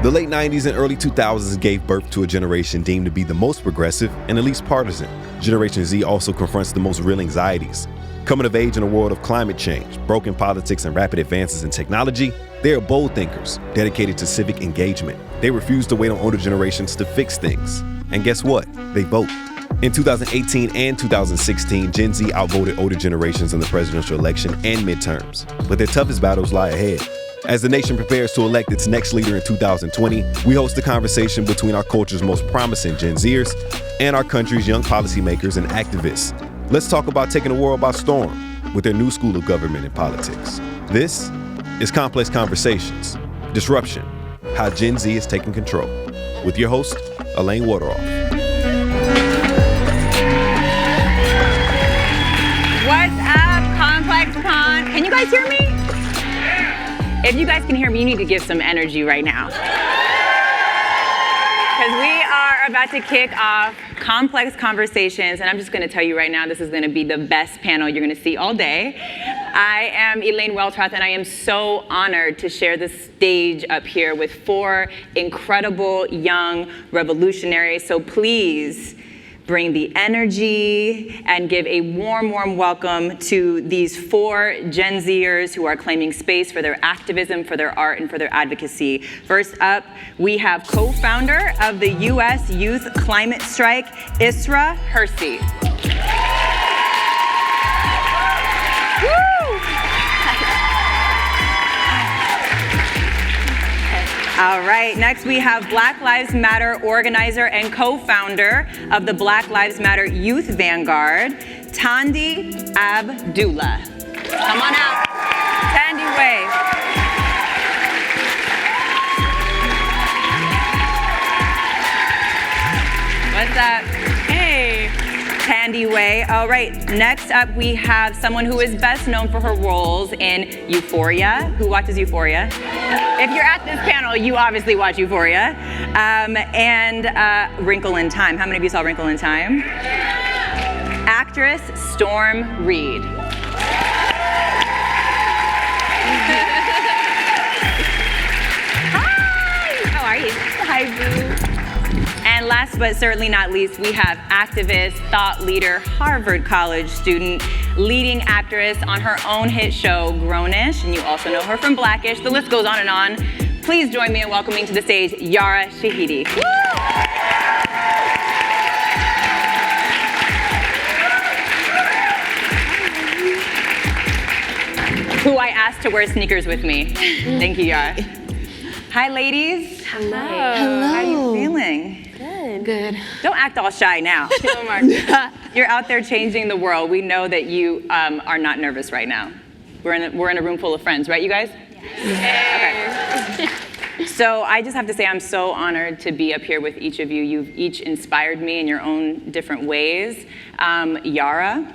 The late 90s and early 2000s gave birth to a generation deemed to be the most progressive and the least partisan. Generation Z also confronts the most real anxieties. Coming of age in a world of climate change, broken politics, and rapid advances in technology, they are bold thinkers, dedicated to civic engagement. They refuse to wait on older generations to fix things. And guess what? They vote. In 2018 and 2016, Gen Z outvoted older generations in the presidential election and midterms. But their toughest battles lie ahead. As the nation prepares to elect its next leader in 2020, we host a conversation between our culture's most promising Gen Zers and our country's young policymakers and activists. Let's talk about taking the world by storm with their new school of government and politics. This is Complex Conversations, Disruption, How Gen Z is Taking Control, with your host, Elaine Welteroth. What's up, ComplexCon? Can you guys hear me? If you guys can hear me, you need to give some energy right now. Because we are about to kick off Complex Conversations, and I'm just going to tell you right now, this is going to be the best panel you're going to see all day. I am Elaine Welteroth, and I am so honored to share the stage up here with four incredible young revolutionaries. So please bring the energy and give a warm, warm welcome to these four Gen Zers who are claiming space for their activism, for their art, and for their advocacy. First up, we have co-founder of the U.S. Youth Climate Strike, Isra, Hirsi. All right, next we have Black Lives Matter organizer and co-founder of the Black Lives Matter Youth Vanguard, Thandiwe Abdullah. Come on out, Thandiwe. What's up? Hey. Thandiwe. All right, next up we have someone who is best known for her roles in Euphoria. Who watches Euphoria? If you're at this panel, you obviously watch Euphoria. And Wrinkle in Time. How many of you saw Wrinkle in Time? Actress Storm Reid. Hi! How are you? Hi, Boo. And last but certainly not least, we have activist, thought leader, Harvard College student, leading actress on her own hit show, Grownish, and you also know her from Blackish. The list goes on and on. Please join me in welcoming to the stage, Yara Shahidi. Who I asked to wear sneakers with me. Thank you, Yara. Hi, ladies. Hello. How are you feeling? Good. Don't act all shy now. You're out there changing the world. We know that you are not nervous right now. We're in a room full of friends, right, you guys? Yes. Okay. So I just have to say I'm so honored to be up here with each of you. You've each inspired me in your own different ways. Yara,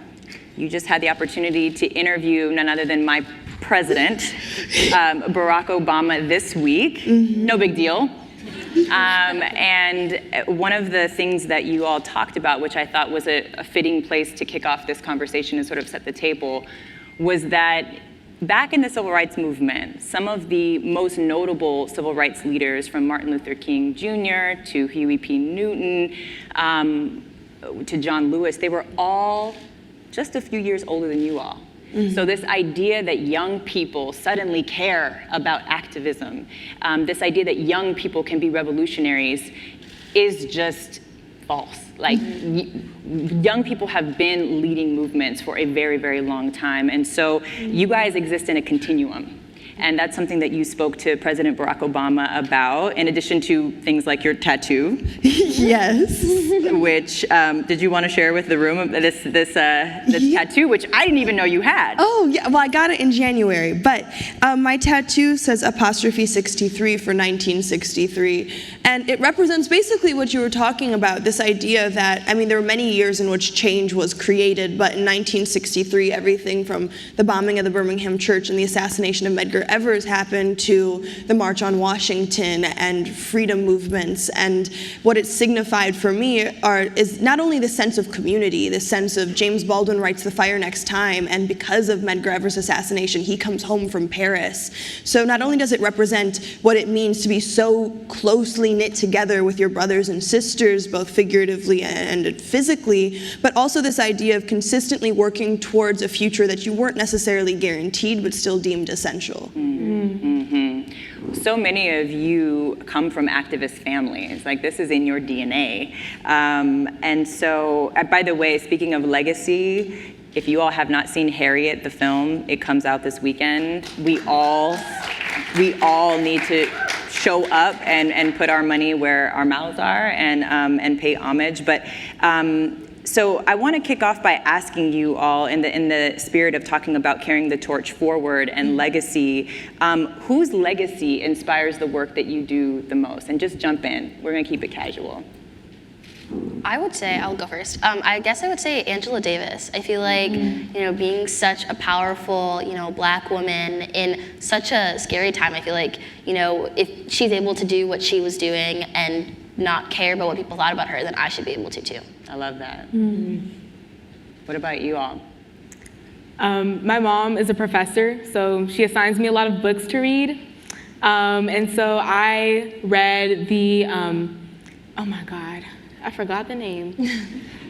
you just had the opportunity to interview none other than my president, Barack Obama, this week. Mm-hmm. No big deal. And one of the things that you all talked about, which I thought was a fitting place to kick off this conversation and sort of set the table, was that back in the civil rights movement, some of the most notable civil rights leaders, from Martin Luther King Jr. to Huey P. Newton to John Lewis, they were all just a few years older than you all. Mm-hmm. So this idea that young people suddenly care about activism, this idea that young people can be revolutionaries is just false. Like, young people have been leading movements for a very, very long time. And so you guys exist in a continuum. And that's something that you spoke to President Barack Obama about, in addition to things like your tattoo. Yes. Which, did you want to share with the room this tattoo, which I didn't even know you had? Oh, yeah. Well, I got it in January. But my tattoo says '63 for 1963. And it represents basically what you were talking about, this idea that, I mean, there were many years in which change was created, but in 1963, everything from the bombing of the Birmingham church and the assassination of Medgar Evers happened to the March on Washington and freedom movements. And what it signified for me is not only the sense of community, the sense of James Baldwin writes The Fire Next Time, and because of Medgar Evers' assassination, he comes home from Paris. So not only does it represent what it means to be so closely knit together with your brothers and sisters, both figuratively and physically, but also this idea of consistently working towards a future that you weren't necessarily guaranteed, but still deemed essential. So many of you come from activist families, like this is in your DNA. And so, by the way, speaking of legacy, if you all have not seen Harriet, the film, it comes out this weekend. We all need to show up and put our money where our mouths are and pay homage. But so I want to kick off by asking you all, in the spirit of talking about carrying the torch forward and legacy, whose legacy inspires the work that you do the most? And just jump in. We're going to keep it casual. I would say, I'll go first. I guess I would say Angela Davis. I feel like, being such a powerful, Black woman in such a scary time, I feel like, if she's able to do what she was doing and not care about what people thought about her, then I should be able to too. I love that. What about you all? My mom is a professor, so she assigns me a lot of books to read. And so I read the, oh my God, I forgot the name.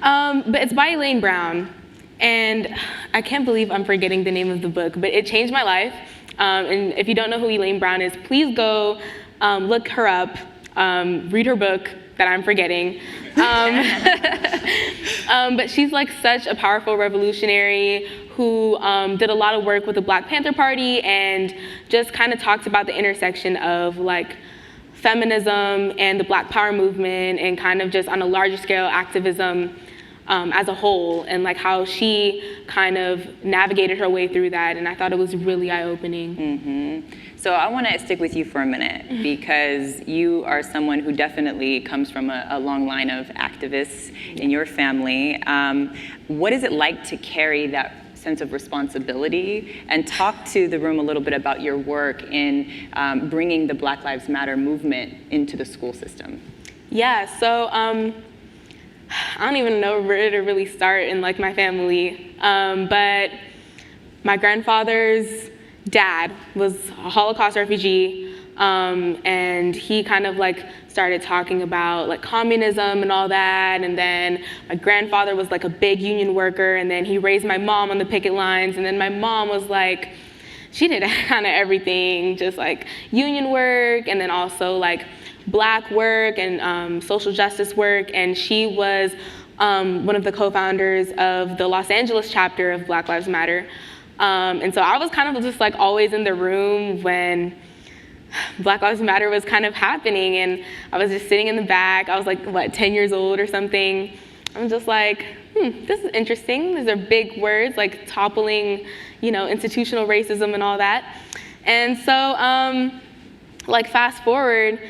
But it's by Elaine Brown. And I can't believe I'm forgetting the name of the book, but it changed my life. And if you don't know who Elaine Brown is, please go look her up, read her book that I'm forgetting. But she's like such a powerful revolutionary who did a lot of work with the Black Panther Party and just kind of talks about the intersection of like feminism and the Black Power movement and kind of just on a larger scale activism as a whole, and like how she kind of navigated her way through that, and I thought it was really eye-opening. So I want to stick with you for a minute because you are someone who definitely comes from a long line of activists in your family. What is it like to carry that sense of responsibility, and talk to the room a little bit about your work in bringing the Black Lives Matter movement into the school system? Yeah, so I don't even know where to really start in like my family, but my grandfather's dad was a Holocaust refugee, and he kind of like started talking about like communism and all that, and then my grandfather was like a big union worker, and then he raised my mom on the picket lines, and then my mom was like, she did kind of everything, just like union work, and then also like Black work and social justice work, and she was one of the co-founders of the Los Angeles chapter of Black Lives Matter. And so I was kind of just like always in the room when Black Lives Matter was kind of happening, and I was just sitting in the back. I was like, 10 years old or something. I'm just like, this is interesting. These are big words, like toppling, institutional racism and all that. And so, like fast forward,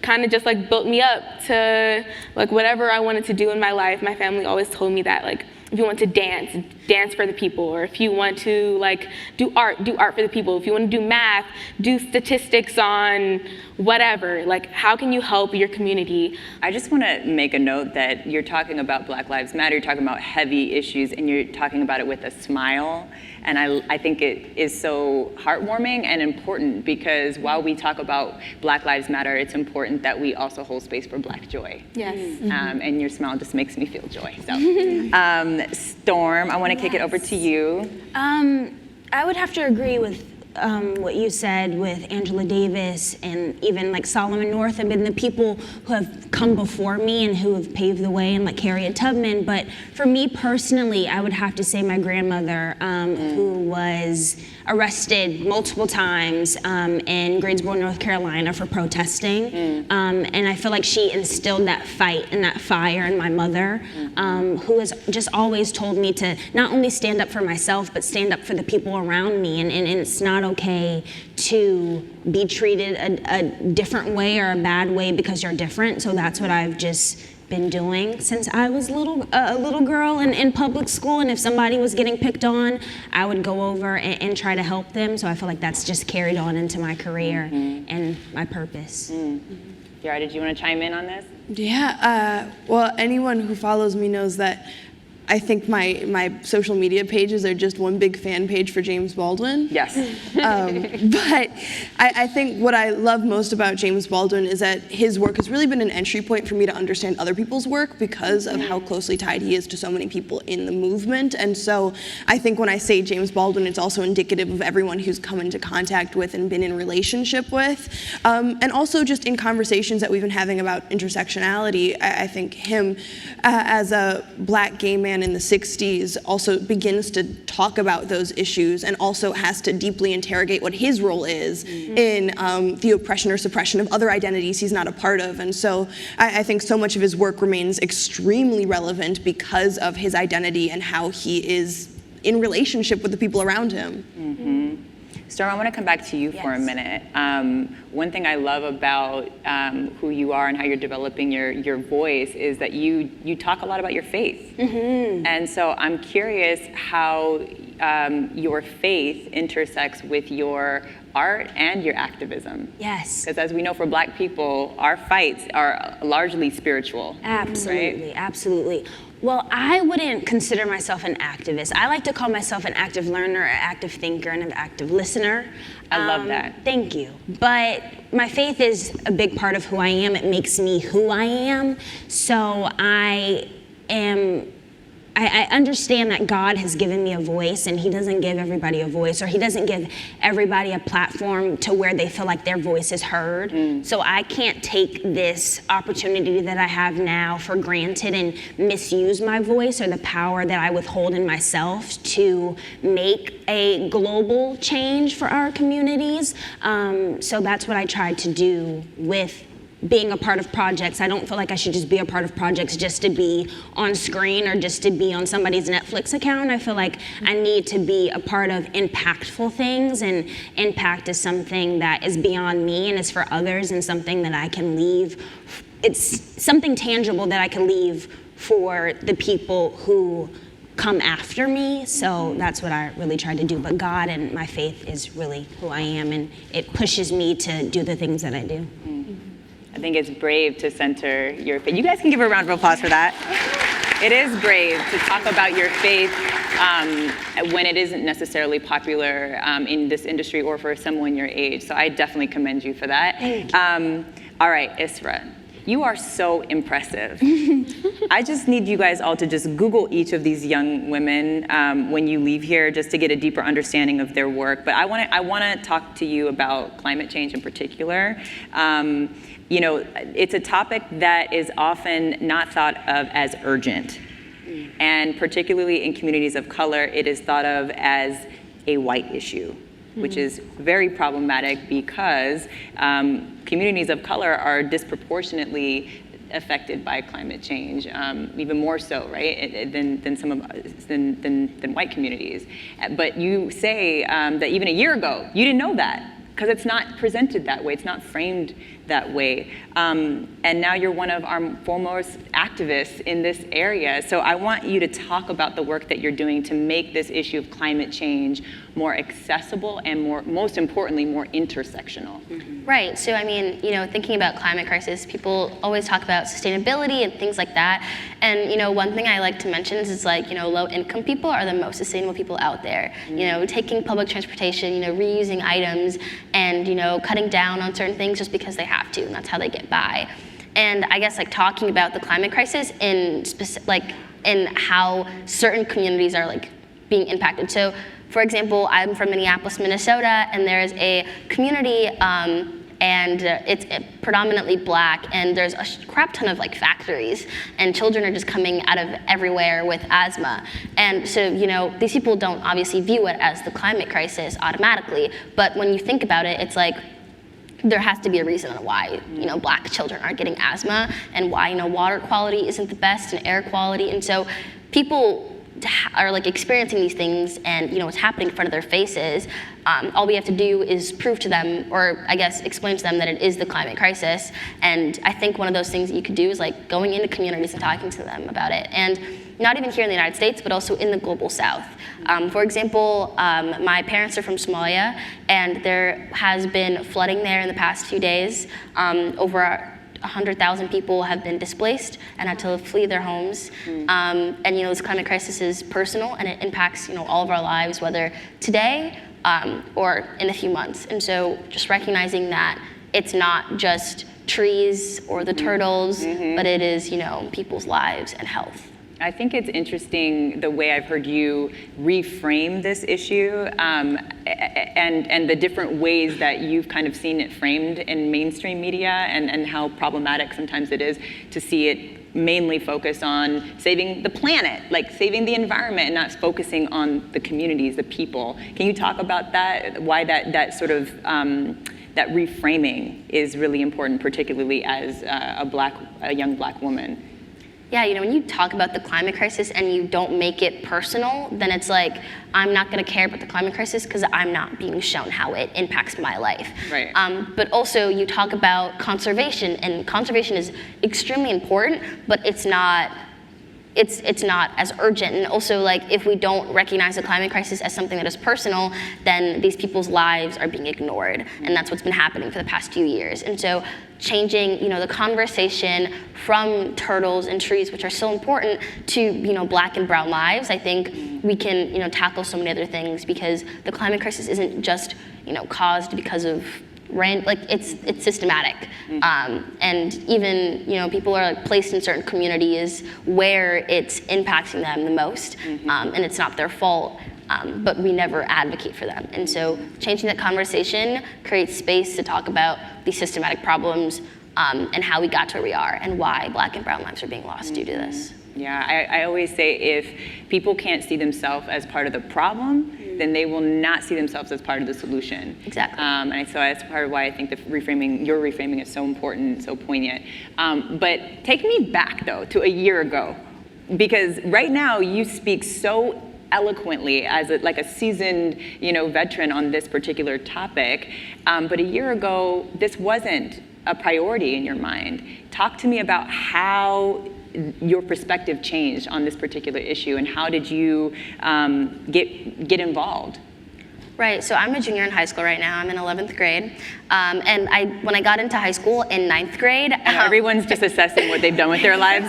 kind of just like built me up to like whatever I wanted to do in my life. My family always told me that like, if you want to dance for the people, or if you want to like do art for the people. If you want to do math, do statistics on whatever. Like, how can you help your community? I just want to make a note that you're talking about Black Lives Matter, you're talking about heavy issues, and you're talking about it with a smile. And I think it is so heartwarming and important, because while we talk about Black Lives Matter, it's important that we also hold space for Black joy. Yes. And your smile just makes me feel joy. So, Storm, I want to kick it over to you. I would have to agree with what you said with Angela Davis and even like Solomon Northup and the people who have come before me and who have paved the way, and like Harriet Tubman. But for me personally, I would have to say my grandmother, who was arrested multiple times in Greensboro, North Carolina for protesting. And I feel like she instilled that fight and that fire in my mother, who has just always told me to not only stand up for myself, but stand up for the people around me. And it's not okay to be treated a different way or a bad way because you're different. So that's what I've just been doing since I was a little girl in public school, and if somebody was getting picked on, I would go over and try to help them. So I feel like that's just carried on into my career and my purpose. Yara, did you want to chime in on this? Yeah, well, anyone who follows me knows that I think my social media pages are just one big fan page for James Baldwin. Yes. But I think what I love most about James Baldwin is that his work has really been an entry point for me to understand other people's work because of how closely tied he is to so many people in the movement. And so I think when I say James Baldwin, it's also indicative of everyone who's come into contact with and been in relationship with. And also just in conversations that we've been having about intersectionality, I think him as a Black gay man in the 60s also begins to talk about those issues and also has to deeply interrogate what his role is in the oppression or suppression of other identities he's not a part of. And so I think so much of his work remains extremely relevant because of his identity and how he is in relationship with the people around him. Storm, I want to come back to you for a minute. One thing I love about who you are and how you're developing your voice is that you talk a lot about your faith. And so I'm curious how your faith intersects with your art and your activism. Yes. Because as we know, for Black people, our fights are largely spiritual. Absolutely, right? Absolutely. Well, I wouldn't consider myself an activist. I like to call myself an active learner, an active thinker, and an active listener. I love that. Thank you. But my faith is a big part of who I am. It makes me who I am. So I understand that God has given me a voice, and he doesn't give everybody a voice, or he doesn't give everybody a platform to where they feel like their voice is heard. So I can't take this opportunity that I have now for granted and misuse my voice or the power that I withhold in myself to make a global change for our communities. So that's what I tried to do with being a part of projects. I don't feel like I should just be a part of projects just to be on screen or just to be on somebody's Netflix account. I feel like I need to be a part of impactful things, and impact is something that is beyond me and is for others, and something that I can leave. It's something tangible that I can leave for the people who come after me. So that's what I really try to do. But God and my faith is really who I am, and it pushes me to do the things that I do. I think it's brave to center your faith. You guys can give her a round of applause for that. It is brave to talk about your faith when it isn't necessarily popular in this industry or for someone your age. So I definitely commend you for that. Thank you. All right, Isra, you are so impressive. I just need you guys all to just Google each of these young women when you leave here, just to get a deeper understanding of their work. But I want to talk to you about climate change in particular. You know, it's a topic that is often not thought of as urgent. And particularly in communities of color, it is thought of as a white issue, which is very problematic because communities of color are disproportionately affected by climate change, even more so, right, than white communities. But you say that even a year ago, you didn't know that, because it's not presented that way, it's not framed that way. And now you're one of our foremost activists in this area. So I want you to talk about the work that you're doing to make this issue of climate change more accessible and most importantly, more intersectional. Right, so I mean, you know, thinking about climate crisis, people always talk about sustainability and things like that. And, you know, one thing I like to mention is like, you know, low income people are the most sustainable people out there. You know, taking public transportation, you know, reusing items, and, you know, cutting down on certain things just because they have to, and that's how they get by. And I guess like talking about the climate crisis in how certain communities are like being impacted. So, for example, I'm from Minneapolis, Minnesota, and there's a community, and it's predominantly black, and there's a crap ton of like factories, and children are just coming out of everywhere with asthma. And so, you know, these people don't obviously view it as the climate crisis automatically, but when you think about it, it's like, there has to be a reason why, you know, black children are getting asthma, and why, you know, water quality isn't the best and air quality. And so people are like experiencing these things, and you know what's happening in front of their faces. All we have to do is prove to them, or I guess explain to them, that it is the climate crisis. And I think one of those things that you could do is like going into communities and talking to them about it. And not even here in the United States, but also in the global South. For example, my parents are from Somalia, and there has been flooding there in the past few days. Over 100,000 people have been displaced and had to flee their homes. And you know, this climate crisis is personal, and it impacts, you know, all of our lives, whether today or in a few months. And so just recognizing that it's not just trees or the turtles, but it is, you know, people's lives and health. I think it's interesting the way I've heard you reframe this issue, and the different ways that you've kind of seen it framed in mainstream media, and how problematic sometimes it is to see it mainly focus on saving the planet, like saving the environment, and not focusing on the communities, the people. Can you talk about that? Why that sort of that reframing is really important, particularly as a young black woman? Yeah, you know, when you talk about the climate crisis and you don't make it personal, then it's like, I'm not gonna care about the climate crisis because I'm not being shown how it impacts my life. Right. But also you talk about conservation, and conservation is extremely important, but it's not as urgent. And also, like, if we don't recognize the climate crisis as something that is personal, then these people's lives are being ignored. And that's what's been happening for the past few years. And so changing, you know, the conversation from turtles and trees, which are so important, to, you know, black and brown lives, I think we can, you know, tackle so many other things, because the climate crisis isn't just, you know, caused because of it's systematic, and even, you know, people are like placed in certain communities where it's impacting them the most, and it's not their fault, but we never advocate for them. And so changing that conversation creates space to talk about these systematic problems, and how we got to where we are, and why black and brown lives are being lost due to this. Yeah, I always say, if people can't see themselves as part of the problem, then they will not see themselves as part of the solution. Exactly. And so that's part of why I think your reframing is so important, so poignant. But take me back, though, to a year ago, because right now you speak so eloquently as a seasoned, you know, veteran on this particular topic. But a year ago, this wasn't a priority in your mind. Talk to me about how your perspective changed on this particular issue, and how did you get involved? Right, so I'm a junior in high school right now. I'm in 11th grade. And when I got into high school in 9th grade... everyone's just assessing what they've done with their lives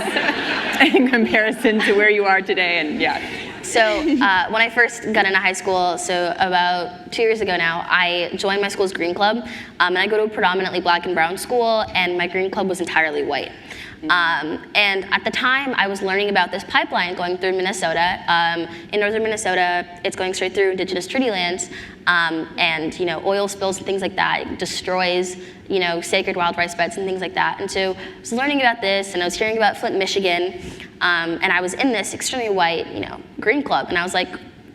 in comparison to where you are today, and yeah. So when I first got into high school, so about 2 years ago now, I joined my school's Green Club. And I go to a predominantly black and brown school, and my Green Club was entirely white. And at the time, I was learning about this pipeline going through Minnesota. In northern Minnesota, it's going straight through indigenous treaty lands, and, you know, oil spills and things like that. It destroys, you know, sacred wild rice beds and things like that. And so I was learning about this, and I was hearing about Flint, Michigan, and I was in this extremely white, you know, Green Club, and I was like,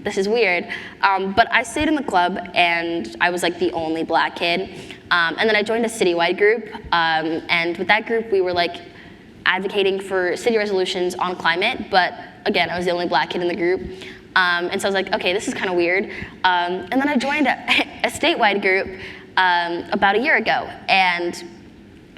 this is weird. But I stayed in the club, and I was like the only black kid. And then I joined a citywide group, and with that group, we were like advocating for city resolutions on climate, but again, I was the only black kid in the group. And so I was like, okay, this is kind of weird. And then I joined a statewide group about a year ago, and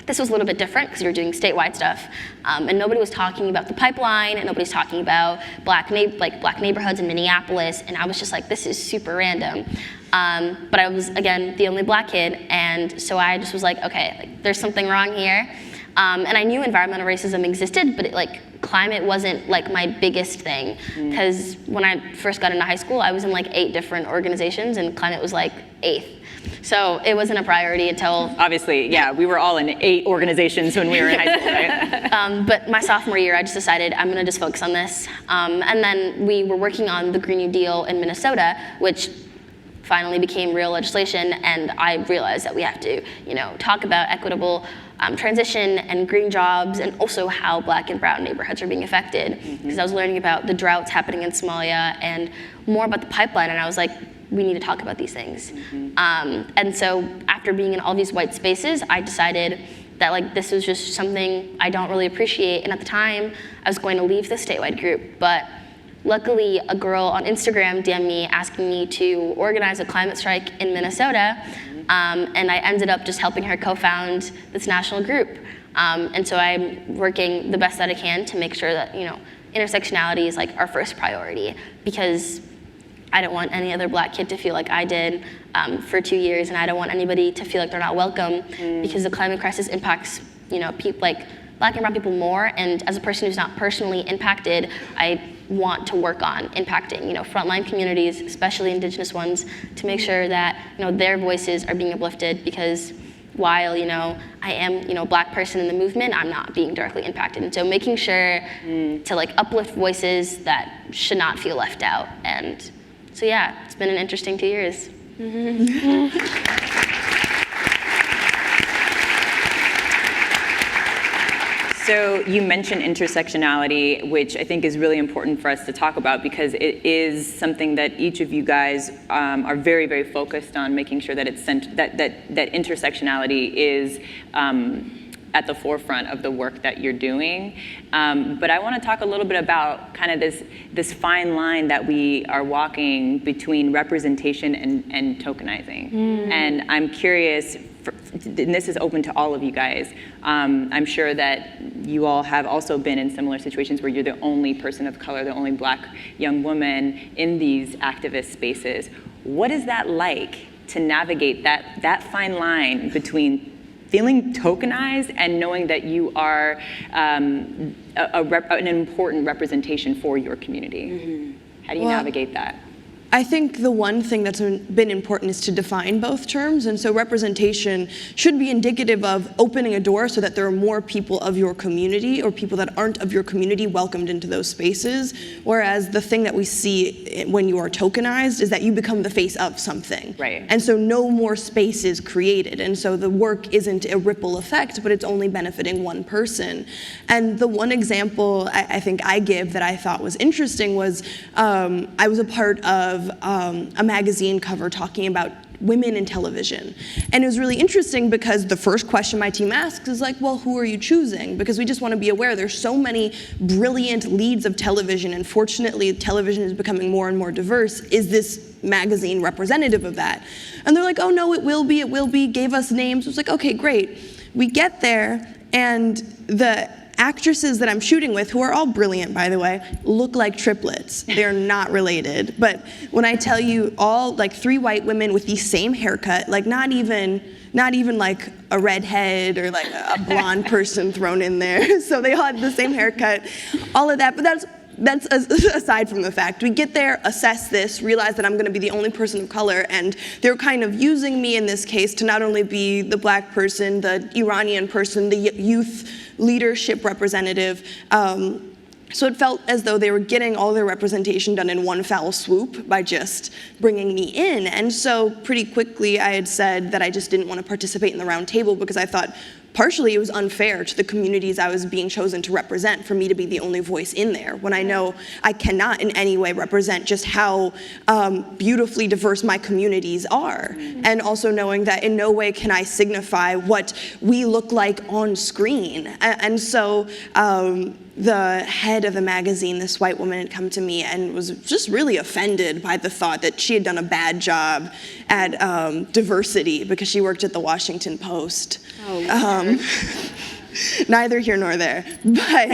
this was a little bit different because we were doing statewide stuff, and nobody was talking about the pipeline, and nobody's talking about black neighborhoods in Minneapolis, and I was just like, this is super random. But I was, again, the only black kid, and so I just was like, okay, like, there's something wrong here. And I knew environmental racism existed, but climate wasn't like my biggest thing, because when I first got into high school, I was in like 8 different organizations, and climate was like 8th. So it wasn't a priority until... Obviously, yeah, we were all in 8 organizations when we were in high school, right? But my sophomore year, I just decided I'm gonna just focus on this. And then we were working on the Green New Deal in Minnesota, which finally became real legislation, and I realized that we have to, talk about equitable transition and green jobs, and also how Black and brown neighborhoods are being affected. Because I was learning about the droughts happening in Somalia and more about the pipeline, and I was like, we need to talk about these things. And so after being in all these white spaces, I decided that this was just something I don't really appreciate. And at the time, I was going to leave the statewide group, but luckily a girl on Instagram DM'd me asking me to organize a climate strike in Minnesota, and I ended up just helping her co-found this national group. And so I'm working the best that I can to make sure that, intersectionality is our first priority, because I don't want any other Black kid to feel like I did for 2 years, and I don't want anybody to feel like they're not welcome, because the climate crisis impacts, people Black and brown people more, and as a person who's not personally impacted, I want to work on impacting, frontline communities, especially Indigenous ones, to make sure that, their voices are being uplifted, because while, I am, a Black person in the movement, I'm not being directly impacted. And so making sure to uplift voices that should not feel left out. And so yeah, it's been an interesting 2 years. So you mentioned intersectionality, which I think is really important for us to talk about, because it is something that each of you guys are very, very focused on, making sure that it's that intersectionality is at the forefront of the work that you're doing. But I want to talk a little bit about kind of this fine line that we are walking between representation and tokenizing. And I'm curious, and this is open to all of you guys, I'm sure that you all have also been in similar situations where you're the only person of color, the only Black young woman in these activist spaces. What is that like to navigate that fine line between feeling tokenized and knowing that you are an important representation for your community? How do you navigate that? I think the one thing that's been important is to define both terms, and so representation should be indicative of opening a door so that there are more people of your community or people that aren't of your community welcomed into those spaces, whereas the thing that we see when you are tokenized is that you become the face of something. Right. And so no more space is created, and so the work isn't a ripple effect, but it's only benefiting one person. And the one example I think I give that I thought was interesting was I was a part of a magazine cover talking about women in television. And it was really interesting because the first question my team asks is well, who are you choosing? Because we just want to be aware there's so many brilliant leads of television, and fortunately television is becoming more and more diverse. Is this magazine representative of that? And they're like, oh no, it will be, gave us names. It was okay, great. We get there, and the actresses that I'm shooting with, who are all brilliant, by the way, look like triplets. They're not related. But when I tell you all 3 white women with the same haircut, not even a redhead or a blonde person thrown in there. So they all had the same haircut, all of that. But that's aside from the fact. We get there, assess this, realize that I'm going to be the only person of color, and they're kind of using me in this case to not only be the Black person, the Iranian person, the youth leadership representative. So it felt as though they were getting all their representation done in one foul swoop by just bringing me in. And so pretty quickly I had said that I just didn't want to participate in the round table because I thought partially it was unfair to the communities I was being chosen to represent for me to be the only voice in there, when I know I cannot in any way represent just how beautifully diverse my communities are. And also knowing that in no way can I signify what we look like on screen. And so the head of the magazine, this white woman, had come to me and was just really offended by the thought that she had done a bad job at diversity because she worked at the Washington Post. Neither here nor there, but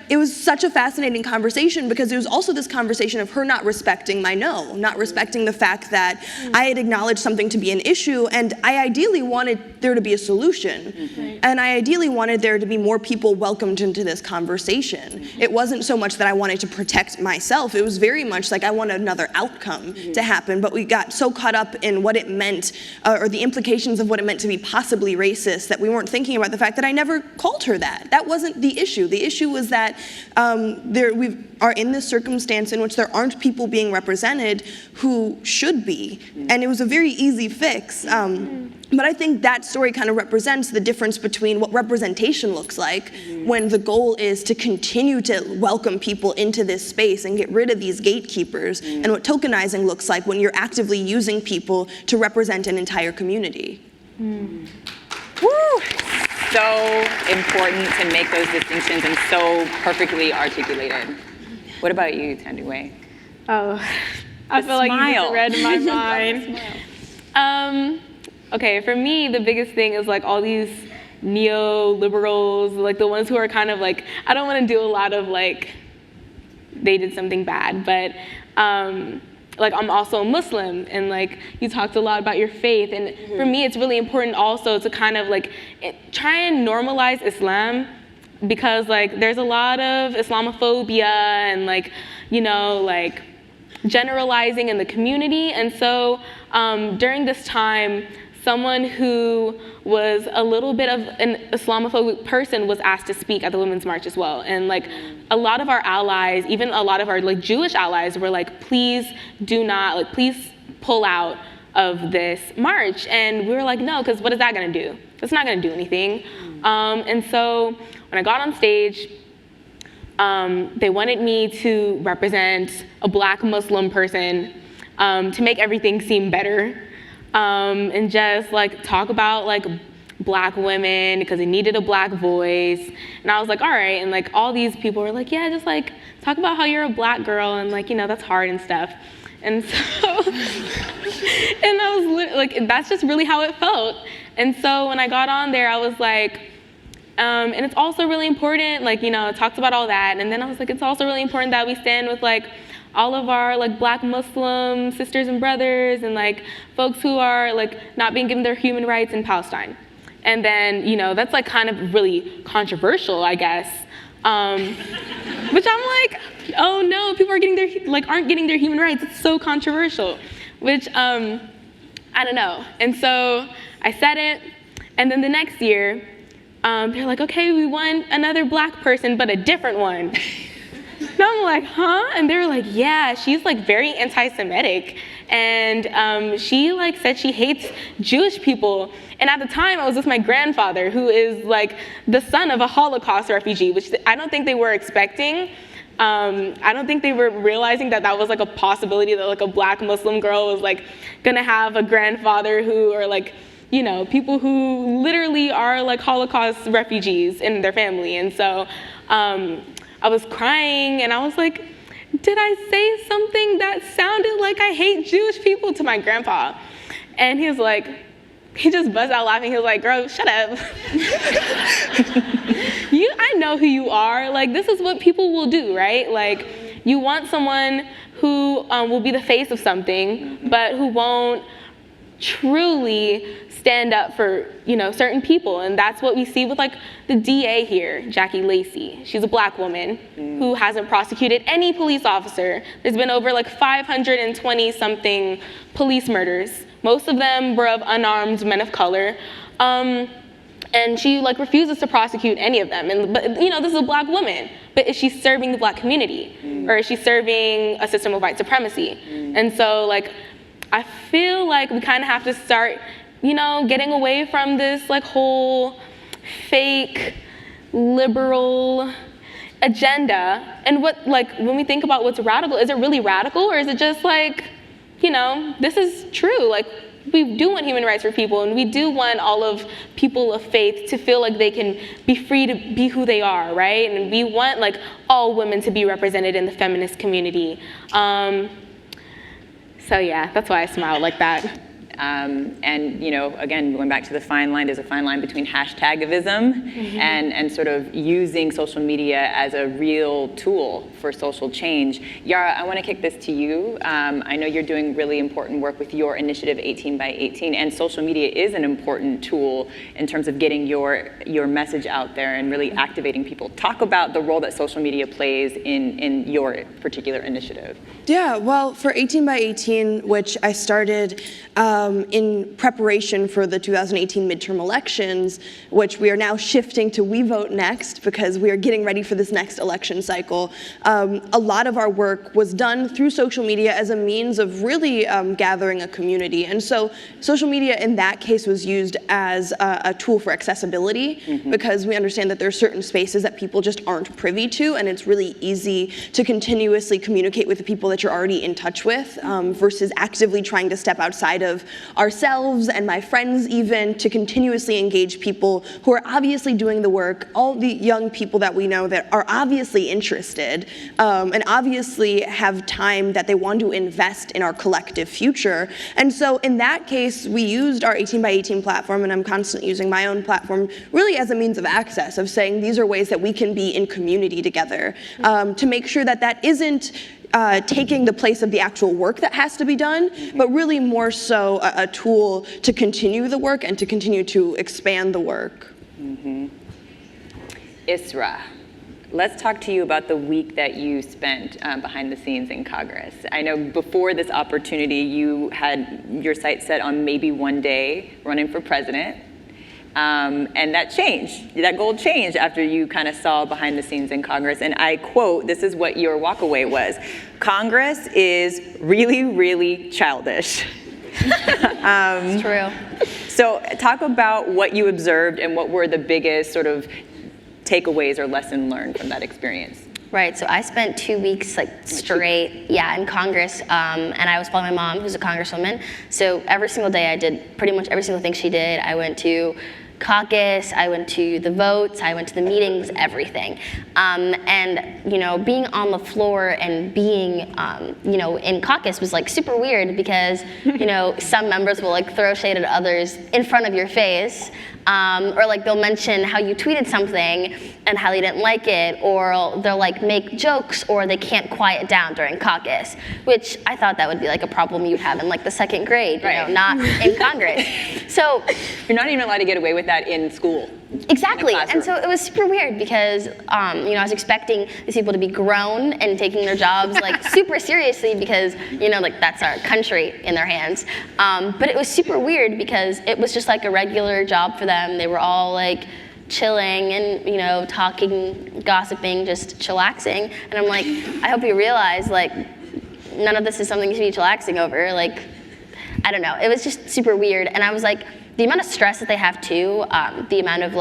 it was such a fascinating conversation because it was also this conversation of her not respecting my no, not respecting the fact that I had acknowledged something to be an issue, and I ideally wanted there to be a solution, and I ideally wanted there to be more people welcomed into this conversation. It wasn't so much that I wanted to protect myself, it was very much I wanted another outcome to happen, but we got so caught up in what it meant, or the implications of what it meant to be possibly racist, that we weren't thinking about the fact that I never called her that. That wasn't the issue. The issue was that we are in this circumstance in which there aren't people being represented who should be. And it was a very easy fix. But I think that story kind of represents the difference between what representation looks like when the goal is to continue to welcome people into this space and get rid of these gatekeepers, and what tokenizing looks like when you're actively using people to represent an entire community. Woo! So important to make those distinctions and so perfectly articulated. What about you, Thandiwe? Oh, I feel like you just read my mind. Okay, for me, the biggest thing is like all these neoliberals, like the ones who are kind of like, I don't want to do a lot of like, they did something bad, but like I'm also a Muslim, and like you talked a lot about your faith, and for me it's really important also to kind of like try and normalize Islam, because like there's a lot of Islamophobia and like, you know, like generalizing in the community. And so during this time, someone who was a little bit of an Islamophobic person was asked to speak at the Women's March as well. And like a lot of our allies, even a lot of our like Jewish allies, were like, please do not, like please pull out of this march. And we were like, no, because what is that gonna do? It's not gonna do anything. And so when I got on stage, they wanted me to represent a Black Muslim person to make everything seem better. And just like talk about like Black women because they needed a Black voice. And I was like, all right. And like all these people were like, yeah, just like talk about how you're a Black girl and like, you know, that's hard and stuff. And so, and I was like, that's just really how it felt. And so when I got on there, I was like, and it's also really important, like, you know, it talks about all that. And then I was like, it's also really important that we stand with like all of our like Black Muslim sisters and brothers and like folks who are like not being given their human rights in Palestine. And then, you know, that's like kind of really controversial, I guess. Which I'm like, oh no, people are getting their, like aren't getting their human rights. It's so controversial, which I don't know. And so I said it, and then the next year, they're like, okay, we want another Black person, but a different one. And I'm like, huh? And they were like, yeah, she's like very anti-Semitic. And she like said she hates Jewish people. And at the time, I was with my grandfather, who is like the son of a Holocaust refugee, which I don't think they were expecting. I don't think they were realizing that that was like a possibility, that like a Black Muslim girl was like gonna have a grandfather who are like, you know, people who literally are like Holocaust refugees in their family. And so I was crying and I was like, did I say something that sounded like I hate Jewish people to my grandpa? And he was like, he just buzzed out laughing. He was like, girl, shut up. I know who you are. Like, this is what people will do, right? Like, you want someone who will be the face of something, but who won't truly stand up for, you know, certain people. And that's what we see with like the DA here, Jackie Lacey. She's a Black woman who hasn't prosecuted any police officer. There's been over like 520 something police murders. Most of them were of unarmed men of color. And she like refuses to prosecute any of them. But you know, this is a Black woman. But is she serving the Black community? Or is she serving a system of white supremacy? And so like, I feel like we kind of have to start, you know, getting away from this like whole fake liberal agenda. And what, like, when we think about what's radical, is it really radical, or is it just like, you know, this is true. Like, we do want human rights for people, and we do want all of people of faith to feel like they can be free to be who they are, right? And we want like all women to be represented in the feminist community. So yeah, that's why I smiled like that. And you know, again, going back to the fine line, there's a fine line between hashtagivism and sort of using social media as a real tool for social change. Yara, I want to kick this to you. I know you're doing really important work with your initiative 18 by 18, and social media is an important tool in terms of getting your message out there and really activating people. Talk about the role that social media plays in your particular initiative. Yeah, well, for 18 by 18, which I started in preparation for the 2018 midterm elections, which we are now shifting to We Vote Next because we are getting ready for this next election cycle, a lot of our work was done through social media as a means of really gathering a community. And so social media in that case was used as a tool for accessibility, because we understand that there are certain spaces that people just aren't privy to, and it's really easy to continuously communicate with the people that you're already in touch with, versus actively trying to step outside of ourselves and my friends even to continuously engage people who are obviously doing the work, all the young people that we know that are obviously interested and obviously have time that they want to invest in our collective future. And so in that case, we used our 18 by 18 platform, and I'm constantly using my own platform, really as a means of access, of saying these are ways that we can be in community together, to make sure that that isn't taking the place of the actual work that has to be done, but really more so a tool to continue the work and to continue to expand the work. Isra, let's talk to you about the week that you spent behind the scenes in Congress. I know before this opportunity, you had your sights set on maybe one day running for president. And that changed, that goal changed after you kind of saw behind the scenes in Congress. And I quote, this is what your walkaway was: Congress is really, really childish. It's true. So talk about what you observed and what were the biggest sort of takeaways or lesson learned from that experience. Right, so I spent 2 weeks straight, in Congress, and I was following my mom, who's a congresswoman. So every single day I did pretty much every single thing she did. I went to caucus, I went to the votes, I went to the meetings, everything. And being on the floor and being in caucus was super weird, because some members will throw shade at others in front of your face. Or they'll mention how you tweeted something and how they didn't like it, or they'll make jokes, or they can't quiet down during caucus, which I thought that would be a problem you'd have in the second grade, not in Congress. So you're not even allowed to get away with that in school. Exactly, and so it was super weird because I was expecting these people to be grown and taking their jobs super seriously, because that's our country in their hands. But it was super weird because it was just a regular job for them. They were all chilling and talking, gossiping, just chillaxing. And I'm I hope you realize none of this is something you should be chillaxing over. I don't know. It was just super weird, and I was the amount of stress that they have too, the amount of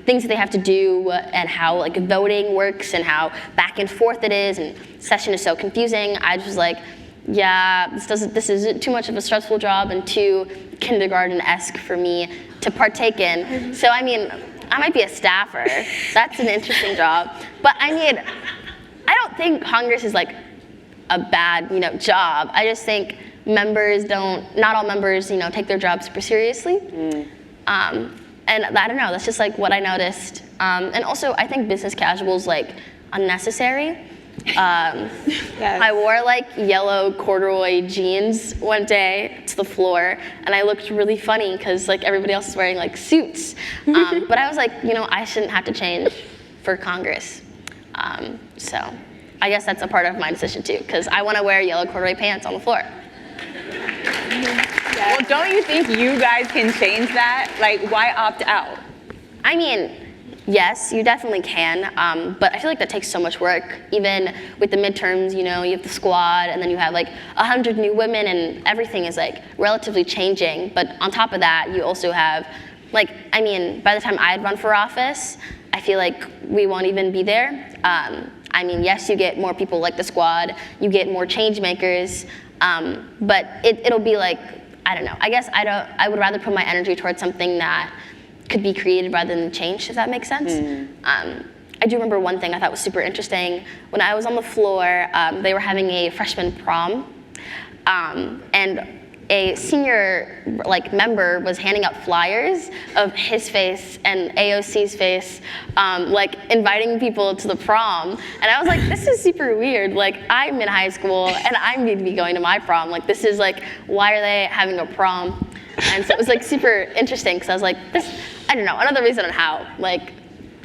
things that they have to do, and how voting works and how back and forth it is, and session is so confusing. I just was this is too much of a stressful job and too kindergarten-esque for me to partake in. So I might be a staffer. That's an interesting job. But I don't think Congress is a bad job. I just think not all members take their job super seriously. And I don't know, that's just what I noticed. And also I think business casual is unnecessary. Yes. I wore yellow corduroy jeans one day to the floor, and I looked really funny because everybody else is wearing suits. But I was I shouldn't have to change for Congress. So I guess that's a part of my decision too, because I want to wear yellow corduroy pants on the floor. Well, don't you think you guys can change that? Why opt out? Yes, you definitely can, but I feel that takes so much work. Even with the midterms, you have the squad, and then you have 100 new women, and everything is relatively changing. But on top of that, you also have, by the time I'd run for office, I feel we won't even be there. Yes, you get more people like the squad, you get more change makers, but it'll be I don't know. I guess I would rather put my energy towards something that could be created rather than changed, if that makes sense. I do remember one thing I thought was super interesting. When I was on the floor, they were having a freshman prom, and a senior member was handing out flyers of his face and AOC's face, inviting people to the prom. And I was this is super weird. I'm in high school and I'm going to be going to my prom. This is why are they having a prom? And so it was super interesting, because I was this, I don't know, another reason on how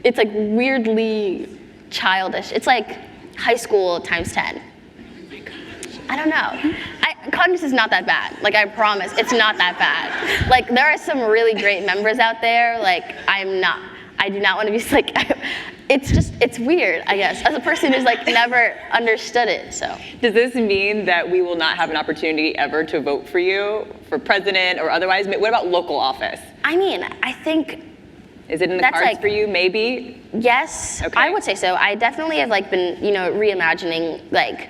it's weirdly childish. It's high school times 10. I don't know. convergence is not that bad. Like, I promise, it's not that bad. Like, there are some really great members out there. Like, I do not want to be like, it's weird, I guess, as a person who's like never understood it, so. Does this mean that we will not have an opportunity ever to vote for you, for president or otherwise? What about local office? I mean, I think. Is it in the cards for you, maybe? Yes, okay. I would say so. I definitely have like been, reimagining like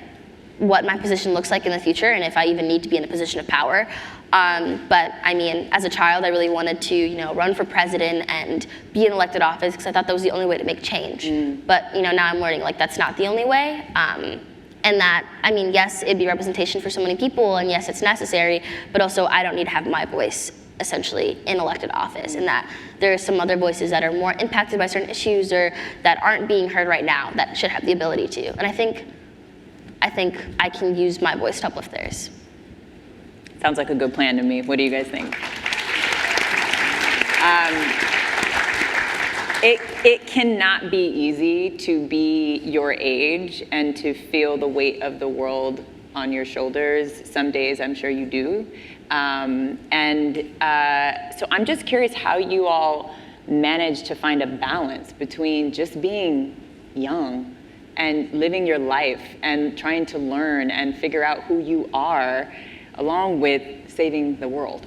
what my position looks like in the future and if I even need to be in a position of power. But I mean, as a child, I really wanted to, run for president and be in elected office because I thought that was the only way to make change. But, now I'm learning like that's not the only way. And that, I mean, yes, it'd be representation for so many people, and yes, it's necessary, but also I don't need to have my voice essentially in elected office, and that there are some other voices that are more impacted by certain issues or that aren't being heard right now that should have the ability to. And I think I can use my voice to uplift theirs. Sounds like a good plan to me. What do you guys think? It cannot be easy to be your age and to feel the weight of the world on your shoulders. Some days I'm sure you do. So I'm just curious how you all manage to find a balance between just being young and living your life and trying to learn and figure out who you are along with saving the world.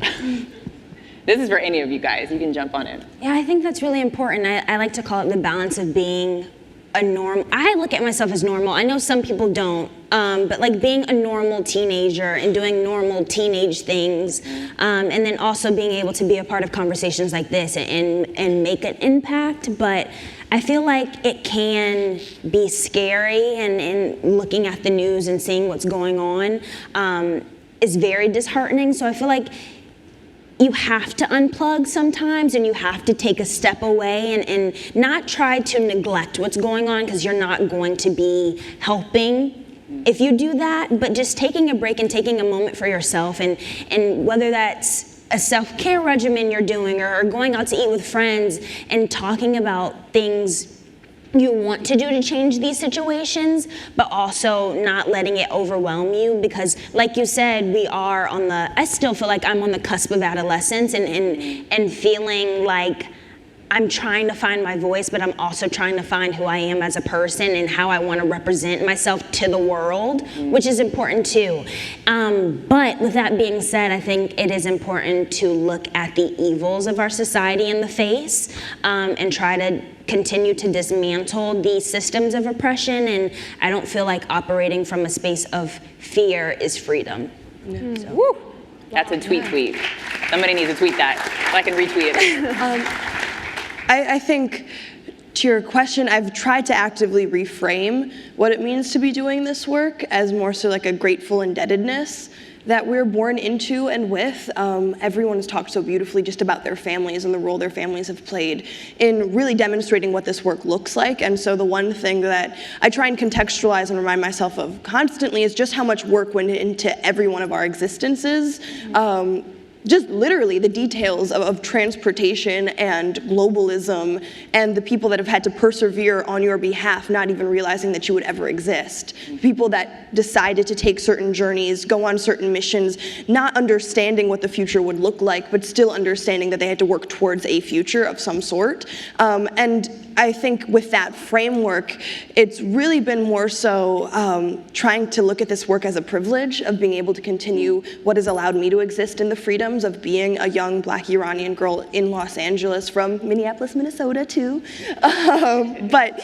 This is for any of you guys. You can jump on it. Yeah, I think that's really important. I like to call it the balance of being a normal. I look at myself as normal. I know some people don't, but like being a normal teenager and doing normal teenage things, and then also being able to be a part of conversations like this and make an impact. But I feel like it can be scary, and looking at the news and seeing what's going on is very disheartening. So I feel like you have to unplug sometimes, and you have to take a step away and not try to neglect what's going on, because you're not going to be helping if you do that, but just taking a break and taking a moment for yourself, and whether that's a self-care regimen you're doing or going out to eat with friends and talking about things you want to do to change these situations, but also not letting it overwhelm you, because like you said, I still feel like I'm on the cusp of adolescence and feeling like I'm trying to find my voice, but I'm also trying to find who I am as a person and how I want to represent myself to the world, which is important too. But with that being said, I think it is important to look at the evils of our society in the face, and try to continue to dismantle these systems of oppression. And I don't feel like operating from a space of fear is freedom. So. Woo. That's a tweet. Somebody needs to tweet that so I can retweet it. I think, to your question, I've tried to actively reframe what it means to be doing this work as more so like a grateful indebtedness that we're born into and with. Everyone has talked so beautifully just about their families and the role their families have played in really demonstrating what this work looks like. And so the one thing that I try and contextualize and remind myself of constantly is just how much work went into every one of our existences. Just literally the details of transportation and globalism and the people that have had to persevere on your behalf, not even realizing that you would ever exist. People that decided to take certain journeys, go on certain missions, not understanding what the future would look like, but still understanding that they had to work towards a future of some sort. And I think with that framework, it's really been more so trying to look at this work as a privilege of being able to continue what has allowed me to exist in the freedoms of being a young Black Iranian girl in Los Angeles from Minneapolis, Minnesota too. But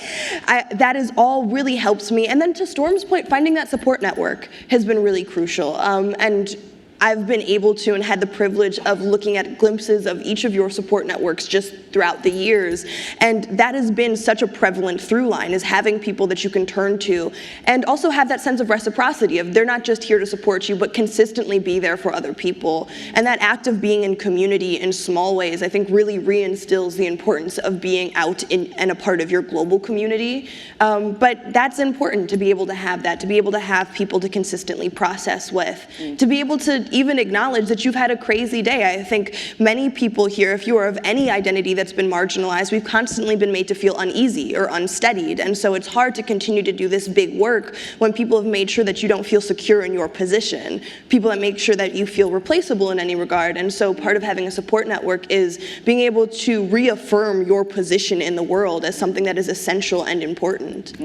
that has all really helped me. And then to Storm's point, finding that support network has been really crucial. And I've been able to and had the privilege of looking at glimpses of each of your support networks just throughout the years. And that has been such a prevalent through line, is having people that you can turn to and also have that sense of reciprocity of they're not just here to support you, but consistently be there for other people. And that act of being in community in small ways, I think really reinstills the importance of being out and a part of your global community. But that's important to be able to have that, to be able to have people to consistently process with, to be able to even acknowledge that you've had a crazy day. I think many people here, if you are of any identity that's been marginalized, we've constantly been made to feel uneasy or unsteadied. And so it's hard to continue to do this big work when people have made sure that you don't feel secure in your position, people that make sure that you feel replaceable in any regard. And so part of having a support network is being able to reaffirm your position in the world as something that is essential and important.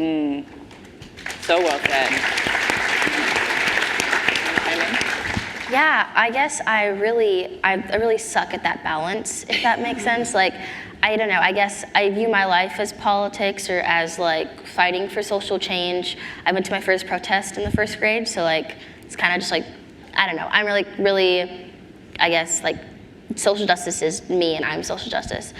So well said. Yeah, I guess I really suck at that balance, if that makes sense. Like, I don't know, I guess I view my life as politics or as like fighting for social change. I went to my first protest in the first grade, so like, it's kind of just like, I don't know, I'm really, I guess like, social justice is me and I'm social justice.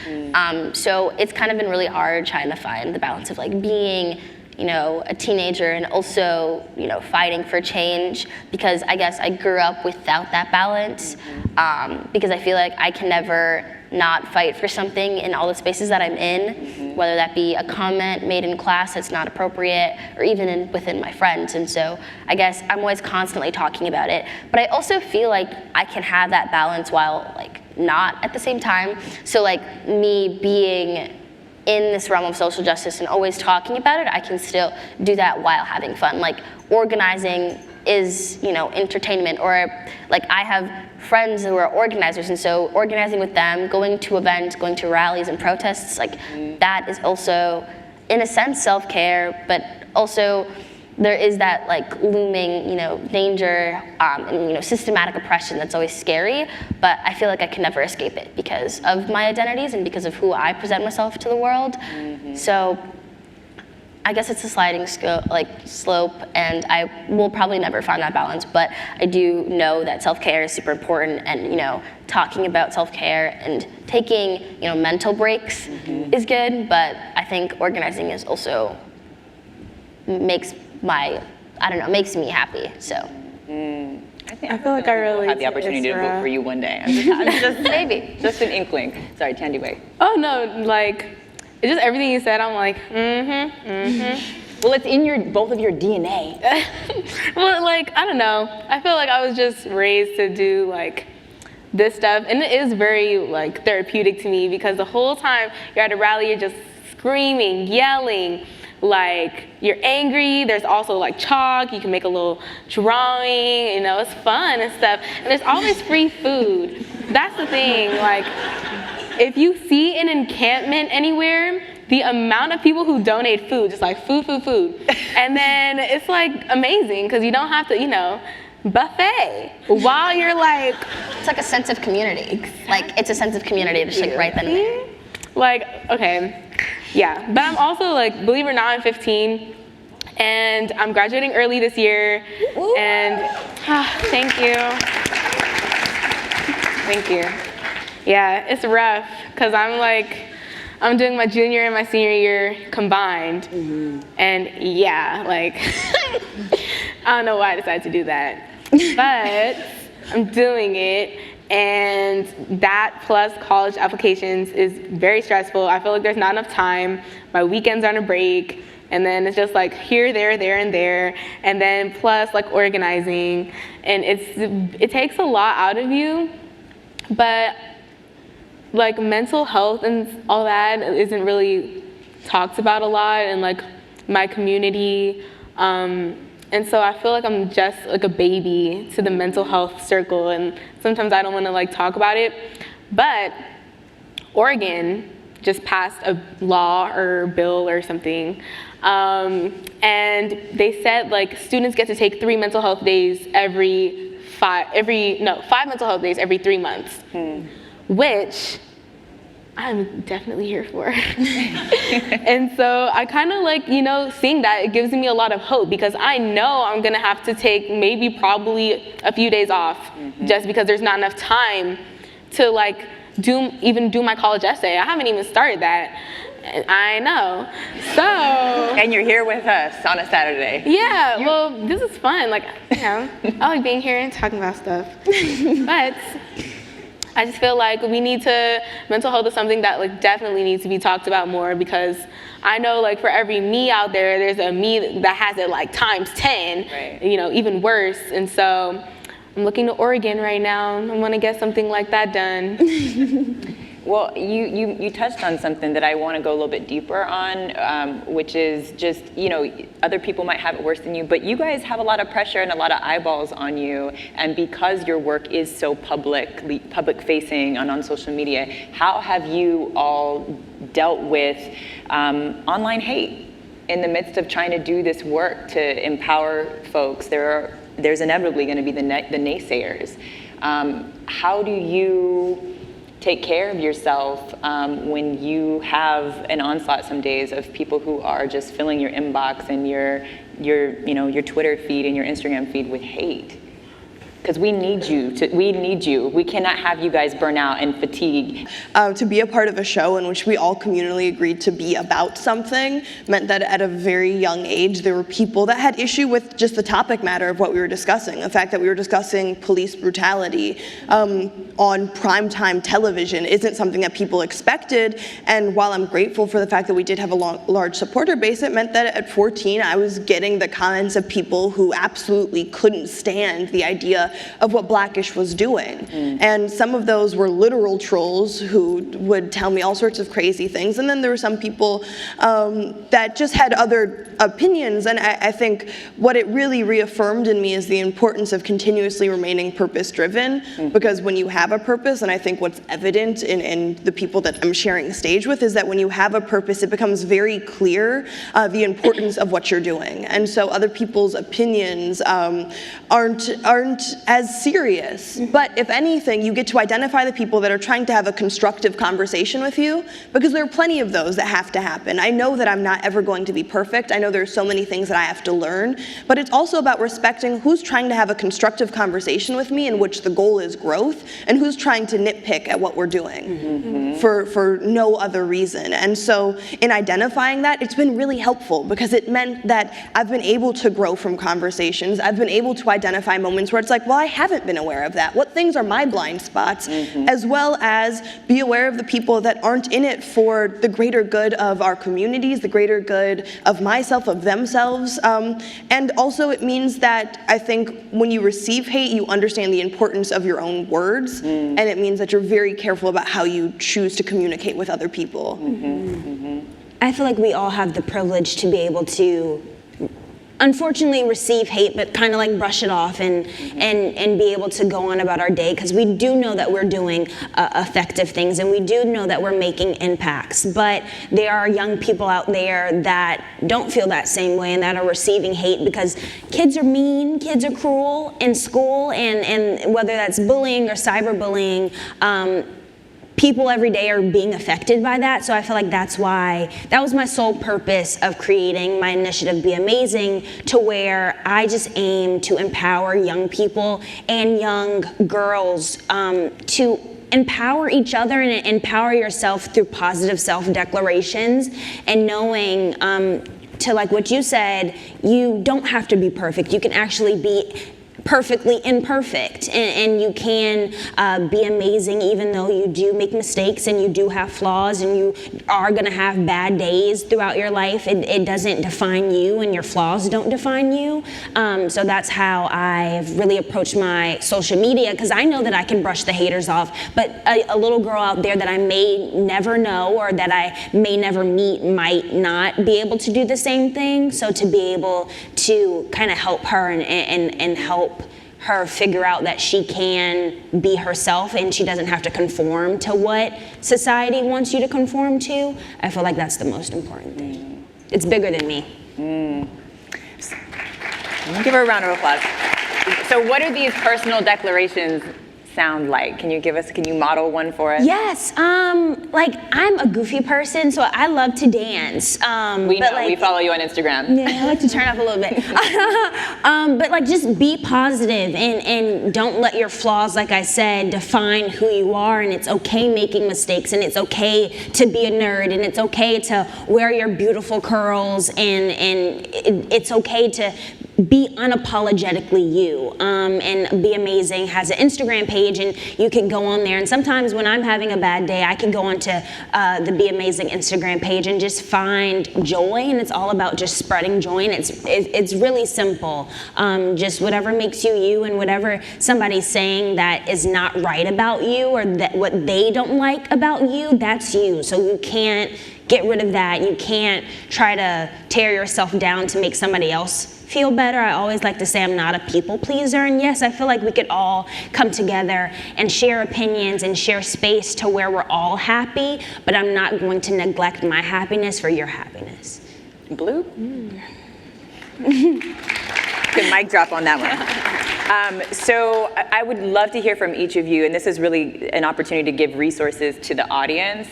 So it's kind of been really hard trying to find the balance of like being, you know, a teenager and also, you know, fighting for change, because I guess I grew up without that balance, because I feel like I can never not fight for something in all the spaces that I'm in, whether that be a comment made in class that's not appropriate or even within my friends. And so I guess I'm always constantly talking about it. But I also feel like I can have that balance while like not at the same time. So like me being in this realm of social justice and always talking about it, I can still do that while having fun. Like organizing is, you know, entertainment, or like I have friends who are organizers, and so organizing with them, going to events, going to rallies and protests, like that is also, in a sense, self-care, but also there is that like looming, you know, danger and, you know, systematic oppression that's always scary, but I feel like I can never escape it because of my identities and because of who I present myself to the world. So I guess it's a sliding slope, and I will probably never find that balance, but I do know that self-care is super important, and, you know, talking about self-care and taking, you know, mental breaks is good, but I think organizing is also makes me happy, so. I feel like I really have the opportunity to vote for you one day. I'm just maybe, just an inkling. Sorry, Thandiwe. Oh no, like, it's just everything you said, I'm like, Well, it's in both of your DNA. Well, like, I don't know. I feel like I was just raised to do like this stuff, and it is very like therapeutic to me because the whole time you're at a rally, you're just screaming, yelling, like you're angry. There's also like chalk, you can make a little drawing, you know, it's fun and stuff. And there's always free food. That's the thing, like if you see an encampment anywhere, the amount of people who donate food, just like food. And then it's like amazing because you don't have to, you know, buffet while you're like. It's like a sense of community. Like it's a sense of community just like right then and there. Like, okay. Yeah, but I'm also like, believe it or not, I'm 15, and I'm graduating early this year, and thank you. Yeah, it's rough, because I'm doing my junior and my senior year combined, and yeah, like, I don't know why I decided to do that, but I'm doing it. And that plus college applications is very stressful. I feel like there's not enough time. My weekends are on a break. And then it's just like here, there, and there. And then plus like organizing. And it takes a lot out of you. But like mental health and all that isn't really talked about a lot in like my community. And so I feel like I'm just like a baby to the mental health circle, and sometimes I don't want to like talk about it. But Oregon just passed a law or bill or something, and they said like students get to take 5 mental health days every 3 months, which I'm definitely here for. And so I kind of like, you know, seeing that, it gives me a lot of hope because I know I'm gonna have to take probably a few days off just because there's not enough time to like do my college essay. I haven't even started that. I know. So. And you're here with us on a Saturday. Yeah, well, this is fun. Like, you know, I like being here and talking about stuff. But I just feel like mental health is something that like definitely needs to be talked about more because I know like for every me out there's a me that has it like times 10, right. You know, even worse. And so I'm looking to Oregon right now. I want to get something like that done. Well, you touched on something that I want to go a little bit deeper on, which is just, other people might have it worse than you, but you guys have a lot of pressure and a lot of eyeballs on you, and because your work is so public-facing on social media, how have you all dealt with online hate in the midst of trying to do this work to empower folks? There's inevitably going to be the naysayers. How do you take care of yourself when you have an onslaught some days of people who are just filling your inbox and your Twitter feed and your Instagram feed with hate? Because we need you. We cannot have you guys burn out and fatigue. To be a part of a show in which we all communally agreed to be about something meant that at a very young age, there were people that had issue with just the topic matter of what we were discussing. The fact that we were discussing police brutality on primetime television isn't something that people expected. And while I'm grateful for the fact that we did have a large supporter base, it meant that at 14, I was getting the comments of people who absolutely couldn't stand the idea of what Blackish was doing. And some of those were literal trolls who would tell me all sorts of crazy things. And then there were some people that just had other opinions. And I think what it really reaffirmed in me is the importance of continuously remaining purpose-driven. Because when you have a purpose, and I think what's evident in the people that I'm sharing the stage with, is that when you have a purpose, it becomes very clear the importance of what you're doing. And so other people's opinions aren't as serious. But if anything, you get to identify the people that are trying to have a constructive conversation with you, because there are plenty of those that have to happen. I know that I'm not ever going to be perfect. I know there are so many things that I have to learn, but it's also about respecting who's trying to have a constructive conversation with me in which the goal is growth, and who's trying to nitpick at what we're doing for no other reason. And so in identifying that, it's been really helpful, because it meant that I've been able to grow from conversations. I've been able to identify moments where it's like, well, I haven't been aware of that. What things are my blind spots? As well as be aware of the people that aren't in it for the greater good of our communities, the greater good of myself, of themselves. And also it means that I think when you receive hate, you understand the importance of your own words, and it means that you're very careful about how you choose to communicate with other people. I feel like we all have the privilege to be able to unfortunately receive hate, but kind of like brush it off and be able to go on about our day, because we do know that we're doing effective things, and we do know that we're making impacts. But there are young people out there that don't feel that same way and that are receiving hate because kids are mean, kids are cruel in school, and whether that's bullying or cyberbullying, people every day are being affected by that. So I feel like that was my sole purpose of creating my initiative, Be Amazing, to where I just aim to empower young people and young girls to empower each other and empower yourself through positive self-declarations, and knowing to, like what you said, you don't have to be perfect. You can actually be perfectly imperfect, and you can be amazing even though you do make mistakes and you do have flaws and you are going to have bad days throughout your life. It doesn't define you, and your flaws don't define you. So that's how I've really approached my social media, because I know that I can brush the haters off, but a little girl out there that I may never know or that I may never meet might not be able to do the same thing. So to be able to kind of help her and help her figure out that she can be herself and she doesn't have to conform to what society wants you to conform to, I feel like that's the most important thing. It's bigger than me. Give her a round of applause. So what do these personal declarations sound like? Can you model one for us? Yes, like I'm a goofy person, so I love to dance. We follow you on Instagram. Yeah, I like to turn up a little bit. But like just be positive and don't let your flaws, like I said, define who you are, and it's okay making mistakes, and it's okay to be a nerd, and it's okay to wear your beautiful curls, and it's okay to be unapologetically you. And Be Amazing has an Instagram page, and you can go on there. And sometimes when I'm having a bad day, I can go onto the Be Amazing Instagram page and just find joy. And it's all about just spreading joy. And it's really simple. Just whatever makes you you, and whatever somebody's saying that is not right about you, or that what they don't like about you, that's you. So you can't get rid of that. You can't try to tear yourself down to make somebody else feel better. I always like to say I'm not a people pleaser, and yes, I feel like we could all come together and share opinions and share space to where we're all happy, but I'm not going to neglect my happiness for your happiness. Blue? Good mic drop on that one. So I would love to hear from each of you, and this is really an opportunity to give resources to the audience,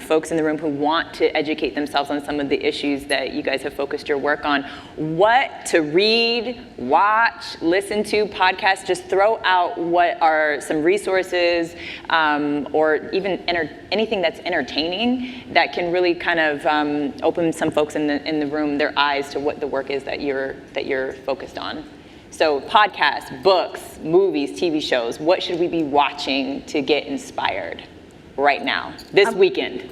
folks in the room who want to educate themselves on some of the issues that you guys have focused your work on. What to read, watch, listen to, podcast, just throw out what are some resources, or even anything that's entertaining that can really kind of open some folks in the room their eyes to what the work is that you're focused on. So podcasts, books, movies, TV shows, what should we be watching to get inspired right now, this weekend?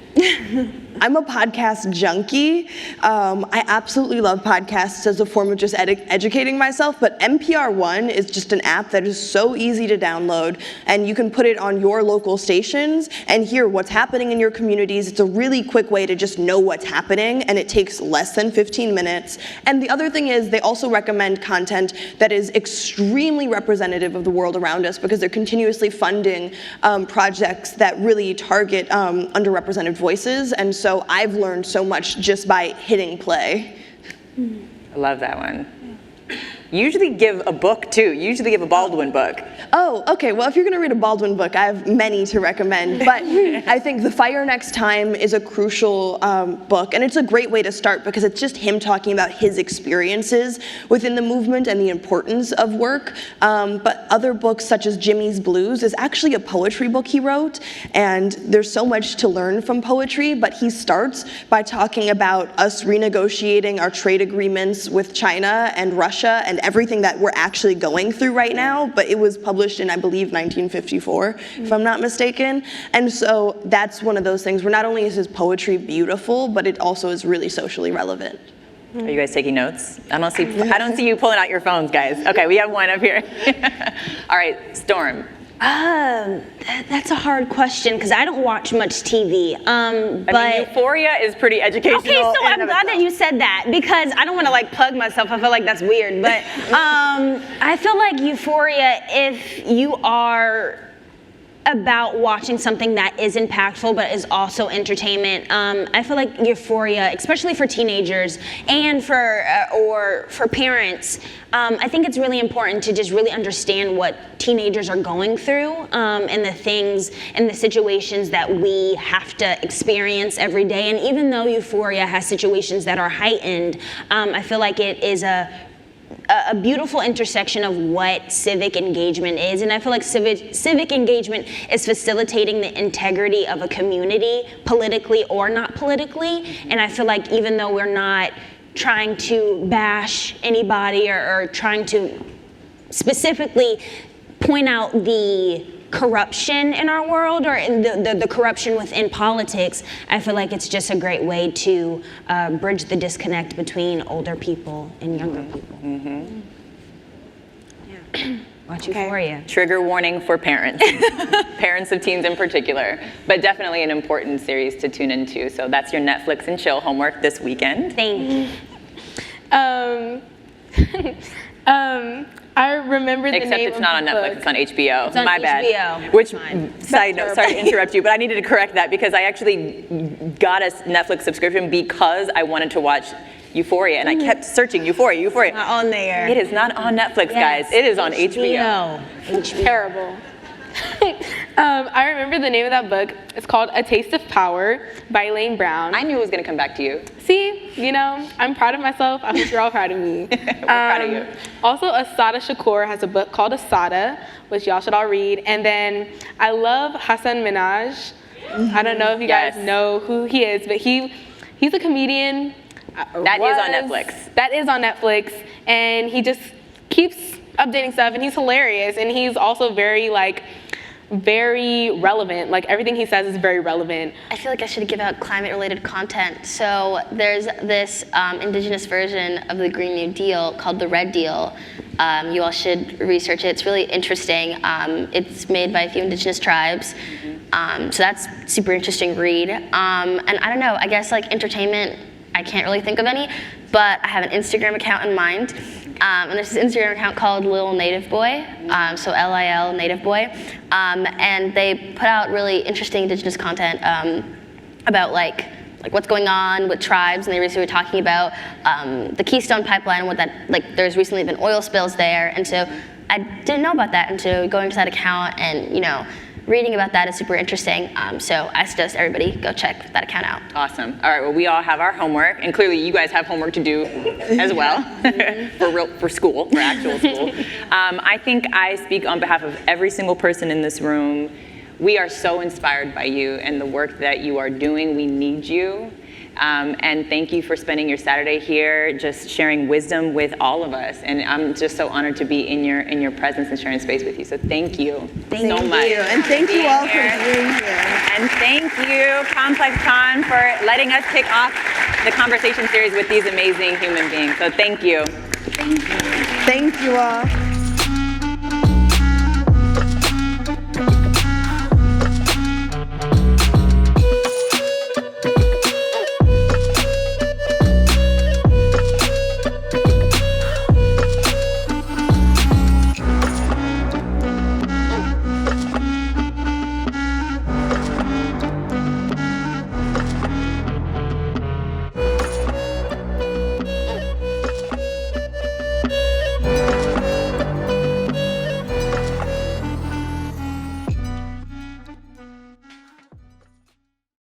I'm a podcast junkie. I absolutely love podcasts as a form of just educating myself, but NPR One is just an app that is so easy to download, and you can put it on your local stations and hear what's happening in your communities. It's a really quick way to just know what's happening, and it takes less than 15 minutes. And the other thing is they also recommend content that is extremely representative of the world around us, because they're continuously funding projects that really target underrepresented voices. And so I've learned so much just by hitting play. I love that one. Usually give a book too. Usually give a Baldwin book. Oh, okay. Well, if you're going to read a Baldwin book, I have many to recommend. But I think The Fire Next Time is a crucial book, and it's a great way to start because it's just him talking about his experiences within the movement and the importance of work. But other books, such as Jimmy's Blues, is actually a poetry book he wrote, and there's so much to learn from poetry. But he starts by talking about us renegotiating our trade agreements with China and Russia and everything that we're actually going through right now. But it was published in, I believe, 1954, if I'm not mistaken. And so that's one of those things where not only is his poetry beautiful, but it also is really socially relevant. Are you guys taking notes? I don't see you pulling out your phones, guys. Okay, we have one up here. All right, Storm. That's a hard question because I don't watch much TV. But Euphoria is pretty educational. Okay, so I'm glad that you said that because I don't want to like plug myself. I feel like that's weird, but I feel like Euphoria, if you are about watching something that is impactful but is also entertainment, I feel like Euphoria, especially for teenagers and for parents, I think it's really important to just really understand what teenagers are going through and the things and the situations that we have to experience every day. And even though Euphoria has situations that are heightened, I feel like it is a beautiful intersection of what civic engagement is. And I feel like civic engagement is facilitating the integrity of a community, politically or not politically. And I feel like even though we're not trying to bash anybody or trying to specifically point out the corruption in our world or in the corruption within politics, I feel like it's just a great way to bridge the disconnect between older people and younger people. Mm-hmm. Yeah. Watch Euphoria. Trigger warning for parents, parents of teens in particular, but definitely an important series to tune into. So that's your Netflix and chill homework this weekend. Thank you. I remember the Except name it's not on Netflix, it's on HBO. It's on My HBO. bad. Which, side note, sorry to interrupt you, but I needed to correct that because I actually got a Netflix subscription because I wanted to watch Euphoria, and I kept searching Euphoria. Not on there. It is not on Netflix, guys. It is on HBO. Terrible. I remember the name of that book. It's called A Taste of Power by Elaine Brown. I knew it was going to come back to you. See, you know, I'm proud of myself. I hope you're all proud of me. We're proud of you. Also, Assata Shakur has a book called Assata, which y'all should all read. And then I love Hassan Minhaj. I don't know if you guys know who he is, but he's a comedian. That is on Netflix. That is on Netflix, and he just keeps updating stuff, and he's hilarious, and he's also very relevant. Like, everything he says is very relevant. I feel like I should give out climate-related content. So there's this indigenous version of the Green New Deal called the Red Deal. You all should research it. It's really interesting. It's made by a few indigenous tribes. So that's super interesting read. And I don't know, I guess like entertainment, I can't really think of any, but I have an Instagram account in mind. And there's this Instagram account called Lil Native Boy, so Lil Native Boy. And they put out really interesting indigenous content about like what's going on with tribes, and they recently were talking about the Keystone Pipeline and what that, like there's recently been oil spills there, and so I didn't know about that, and so going to that account and, you know, reading about that is super interesting. So I suggest everybody go check that account out. Awesome. All right, well, we all have our homework, and clearly you guys have homework to do as well for school, for actual school. I think I speak on behalf of every single person in this room. We are so inspired by you and the work that you are doing. We need you. And thank you for spending your Saturday here, just sharing wisdom with all of us. And I'm just so honored to be in your presence and sharing space with you. So thank you so much. Thank you, and thank you all for being here. And thank you, ComplexCon, for letting us kick off the conversation series with these amazing human beings. So thank you. Thank you all.